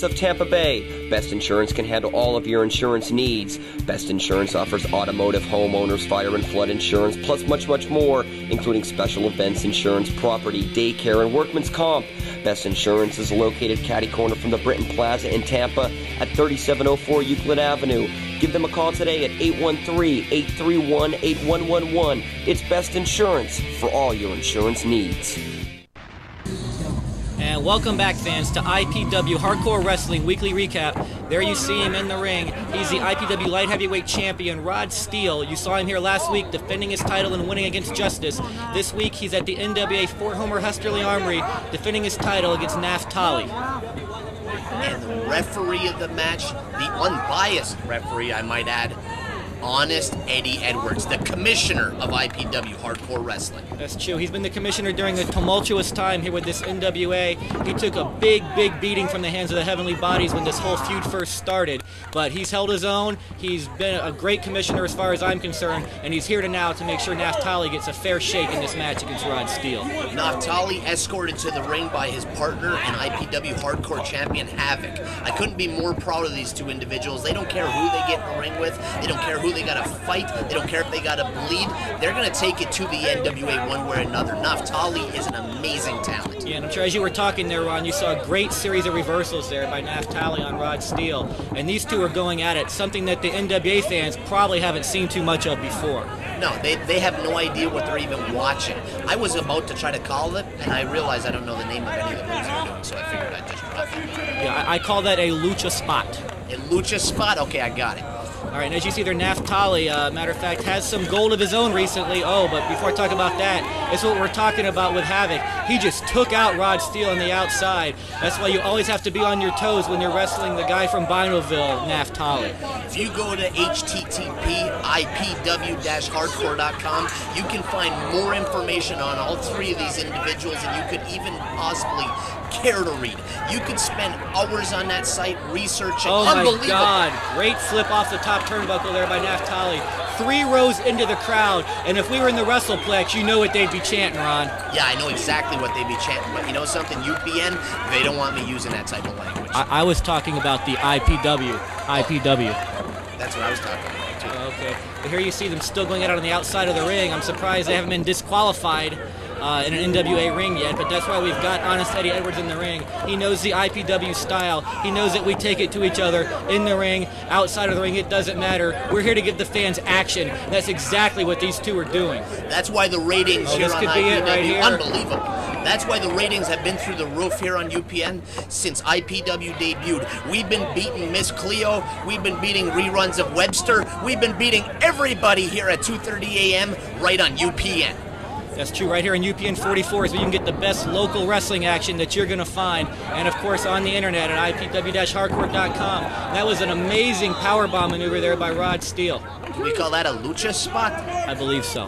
Of Tampa Bay. Best Insurance can handle all of your insurance needs. Best Insurance offers automotive, homeowners, fire and flood insurance, plus much, much more, including special events insurance, property, daycare, and workman's comp. Best Insurance is located catty-corner from the Britton Plaza in Tampa at 3704 Euclid Avenue. Give them a call today at 813-831-8111. It's Best Insurance for all your insurance needs. And welcome back, fans, to IPW Hardcore Wrestling Weekly Recap. There you see him in the ring. He's the IPW Light Heavyweight Champion, Rod Steele. You saw him here last week defending his title and winning against Justice. This week, he's at the NWA Fort Homer Hesterly Armory defending his title against Naphtali. And the referee of the match, the unbiased referee, I might add, Honest Eddie Edwards, the commissioner of IPW Hardcore Wrestling. That's true. He's been the commissioner during a tumultuous time here with this NWA. He took a big, big beating from the hands of the Heavenly Bodies when this whole feud first started. But he's held his own. He's been a great commissioner as far as I'm concerned. And he's here now to make sure Naphtali gets a fair shake in this match against Rod Steele. Naphtali escorted to the ring by his partner and IPW Hardcore Champion Havoc. I couldn't be more proud of these two individuals. They don't care who they get in the ring with. They don't care who they got to fight. They don't care if they got to bleed. They're going to take it to the NWA one way or another. Naphtali is an amazing talent. Yeah, and I'm sure as you were talking there, Ron, you saw a great series of reversals there by Naphtali on Rod Steele. And these two are going at it, something that the NWA fans probably haven't seen too much of before. No, they have no idea what they're even watching. I was about to try to call it, and I realized I don't know the name of any of the moves they're doing, so I figured I'd just drop it. Yeah, I call that a lucha spot. A lucha spot? Okay, I got it. All right, and as you see there, Naphtali, matter of fact, has some gold of his own recently. Oh, but before I talk about that, it's what we're talking about with Havoc. He just took out Rod Steele on the outside. That's why you always have to be on your toes when you're wrestling the guy from Binoville, Naphtali. If you go to http://ipw-hardcore.com, you can find more information on all three of these individuals, and you could even possibly care to read. You could spend hours on that site researching. Oh my God, great flip off the top turnbuckle there by Naphtali. 3 rows into the crowd, and if we were in the WrestlePlex, you know what they'd be chanting, Ron. Yeah, I know exactly what they'd be chanting, but you know something, UPN, they don't want me using that type of language. I was talking about the IPW. IPW. That's what I was talking about, too. Okay, but here you see them still going out on the outside of the ring. I'm surprised they haven't been disqualified in an NWA ring yet, but that's why we've got Honest Eddie Edwards in the ring. He knows the IPW style. He knows that we take it to each other in the ring, outside of the ring, it doesn't matter. We're here to give the fans action. That's exactly what these two are doing. That's why the ratings here on IPW, right here. Unbelievable. That's why the ratings have been through the roof here on UPN since IPW debuted. We've been beating Miss Cleo. We've been beating reruns of Webster. We've been beating everybody here at 2:30 a.m. right on UPN. That's true. Right here in UPN 44 is where you can get the best local wrestling action that you're going to find. And, of course, on the internet at ipw-hardcore.com. That was an amazing powerbomb maneuver there by Rod Steele. Can we call that a lucha spot? I believe so.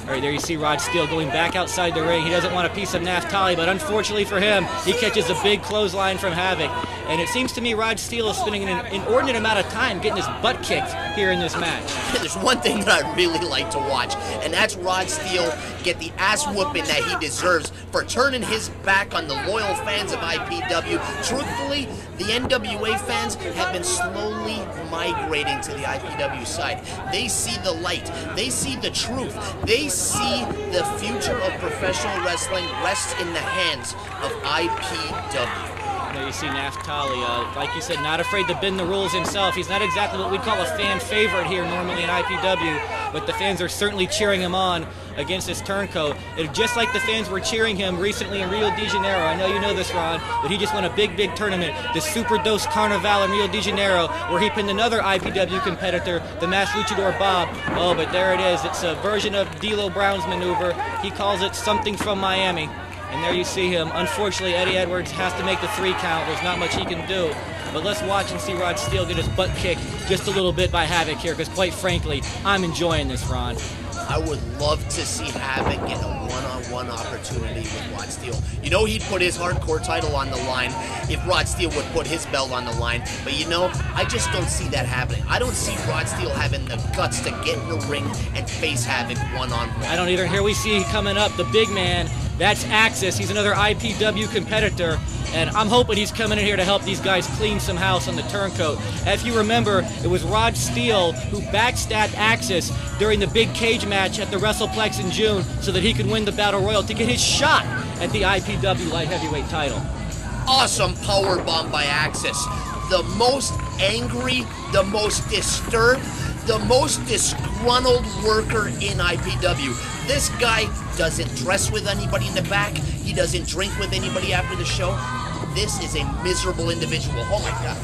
All right, there you see Rod Steele going back outside the ring. He doesn't want a piece of Naphtali, but unfortunately for him, he catches a big clothesline from Havoc. And it seems to me Rod Steele is spending an inordinate amount of time getting his butt kicked here in this match. There's one thing that I really like to watch, and that's Rod Steele get the ass whooping that he deserves for turning his back on the loyal fans of IPW. Truthfully, the NWA fans have been slowly migrating to the IPW side. They see the light. They see the truth. They see the future of professional wrestling rests in the hands of IPW. There you see Naphtali, like you said, not afraid to bend the rules himself. He's not exactly what we'd call a fan favorite here normally in IPW, but the fans are certainly cheering him on against this turncoat. And just like the fans were cheering him recently in Rio de Janeiro, I know you know this, Ron, but he just won a big, big tournament, the Super Dos Carnaval in Rio de Janeiro, where he pinned another IPW competitor, the Masked Luchador Bob. Oh, but there it is. It's a version of D'Lo Brown's maneuver. He calls it something from Miami. And there you see him. Unfortunately, Eddie Edwards has to make the 3 count. There's not much he can do. But let's watch and see Rod Steele get his butt kicked just a little bit by Havoc here, because quite frankly, I'm enjoying this, Ron. I would love to see Havoc get a one-on-one opportunity with Rod Steele. You know he'd put his hardcore title on the line if Rod Steele would put his belt on the line. But you know, I just don't see that happening. I don't see Rod Steele having the guts to get in the ring and face Havoc one-on-one. I don't either. Here we see coming up the big man, That's Axis. He's another IPW competitor, and I'm hoping he's coming in here to help these guys clean some house on the turncoat. If you remember, it was Rod Steele who backstabbed Axis during the big cage match at the WrestlePlex in June so that he could win the Battle Royal to get his shot at the IPW light heavyweight title. Awesome power bomb by Axis. The most angry, the most disturbed, the most disgruntled worker in IPW. This guy doesn't dress with anybody in the back. He doesn't drink with anybody after the show. This is a miserable individual. Oh my God.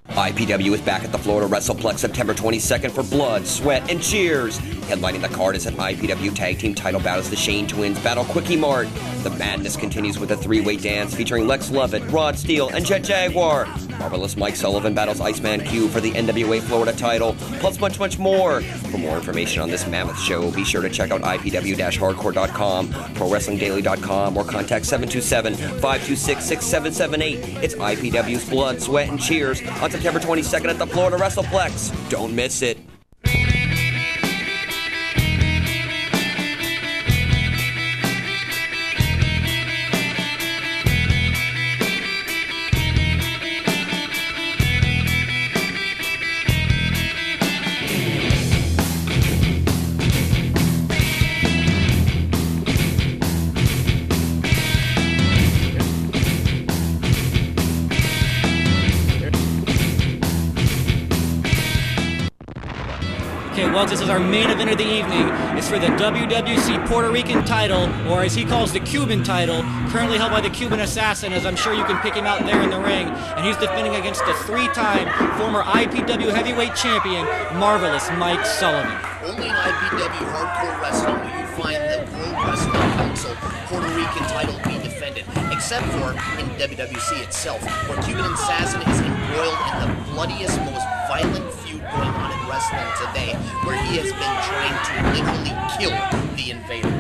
IPW is back at the Florida WrestlePlex September 22nd for Blood, Sweat, and Cheers. Headlining the card is an IPW Tag Team title bout as the Shane Twins battle Quickie Mart. The madness continues with a three-way dance featuring Lex Lovett, Rod Steele, and Jet Jaguar. Marvelous Mike Sullivan battles Iceman Q for the NWA Florida title, plus much, much more. For more information on this mammoth show, be sure to check out IPW-hardcore.com, ProWrestlingDaily.com, or contact 727-526-6778. It's IPW's Blood, Sweat, and Cheers on September 22nd at the Florida WrestlePlex. Don't miss it. Well, this is our main event of the evening. It's for the WWC Puerto Rican title, or as he calls the Cuban title, currently held by the Cuban Assassin, as I'm sure you can pick him out there in the ring. And he's defending against the three-time former IPW heavyweight champion, Marvelous Mike Sullivan. Only in IPW Hardcore Wrestling will you find the World Wrestling Council Puerto Rican title being defended, except for in WWC itself, where Cuban Assassin is embroiled in the bloodiest, most violent feud going on in wrestling today, where he has been trying to literally kill the invader.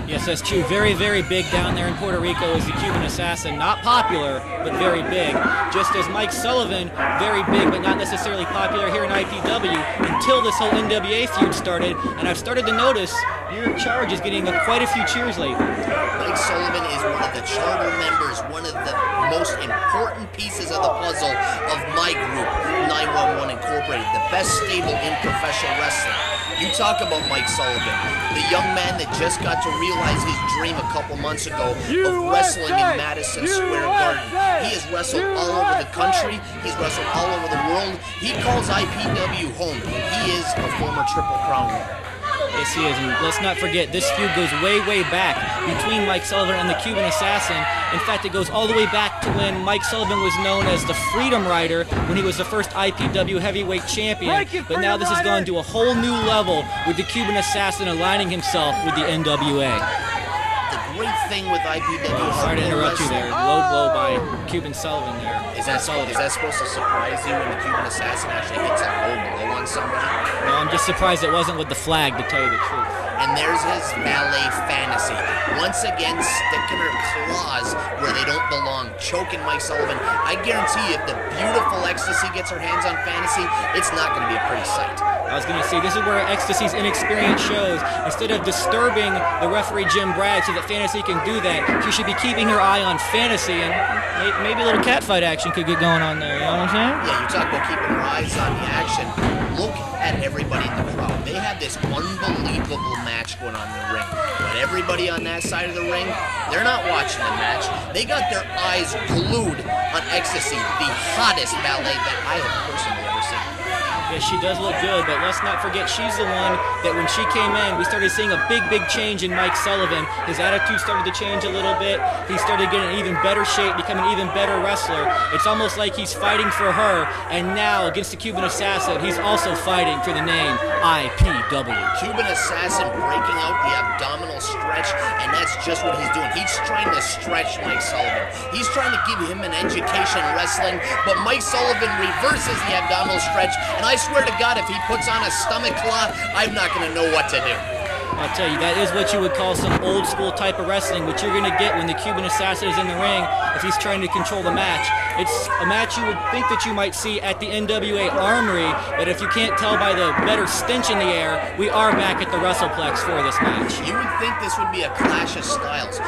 Yes, that's true. Very, very big down there in Puerto Rico is the Cuban Assassin. Not popular, but very big. Just as Mike Sullivan, very big, but not necessarily popular here in IPW until this whole NWA feud started. And I've started to notice your charge is getting quite a few cheers lately. Mike Sullivan is one of the charter members, one of the most important pieces of the puzzle of my group, 911 Incorporated, the best stable in professional wrestling. You talk about Mike Sullivan, the young man that just got to realize his dream a couple months ago of wrestling in Madison Square Garden. He has wrestled all over the country. He's wrestled all over the world. He calls IPW home. He is a former Triple Crown winner. Yes, he is. And let's not forget, this feud goes way, way back between Mike Sullivan and the Cuban Assassin. In fact, it goes all the way back to when Mike Sullivan was known as the Freedom Rider, when he was the first IPW heavyweight champion. But now this has gone to a whole new level with the Cuban Assassin aligning himself with the NWA. The great thing with IPW... Sorry to interrupt you there. Low blow by Cuban Sullivan there. Is that supposed to surprise you when the Cuban Assassin actually hits a low blow on somebody? No, I'm just surprised it wasn't with the flag, to tell you the truth. And there's his ballet fantasy. Once again, sticking her claws where they don't belong, choking Mike Sullivan. I guarantee you, if the beautiful Ecstasy gets her hands on Fantasy, it's not going to be a pretty sight. I was going to say, this is where Ecstasy's inexperience shows. Instead of disturbing the referee Jim Bragg so that Fantasy can do that, she should be keeping her eye on Fantasy, and maybe a little catfight action could get going on there, you know what I'm saying? Yeah, you talk about keeping her eyes on the action. Look at everybody in the crowd. They have this unbelievable match going on in the ring. But everybody on that side of the ring, they're not watching the match. They got their eyes glued on Ecstasy, the hottest ballet that I have personally ever seen. Yeah, she does look good, but let's not forget she's the one that when she came in, we started seeing a big, big change in Mike Sullivan. His attitude started to change a little bit. He started getting in even better shape, becoming an even better wrestler. It's almost like he's fighting for her, and now against the Cuban Assassin, he's also fighting for the name IPW. Cuban Assassin breaking out the abdominal stretch, and that's just what he's doing. He's trying to stretch Mike Sullivan. He's trying to give him an education in wrestling, but Mike Sullivan reverses the abdominal stretch, and I swear to God, if he puts on a stomach claw, I'm not going to know what to do. I'll tell you, that is what you would call some old school type of wrestling, which you're going to get when the Cuban assassin is in the ring if he's trying to control the match. It's a match you would think that you might see at the NWA Armory, but if you can't tell by the better stench in the air, we are back at the WrestlePlex for this match. You would think this would be a clash of styles.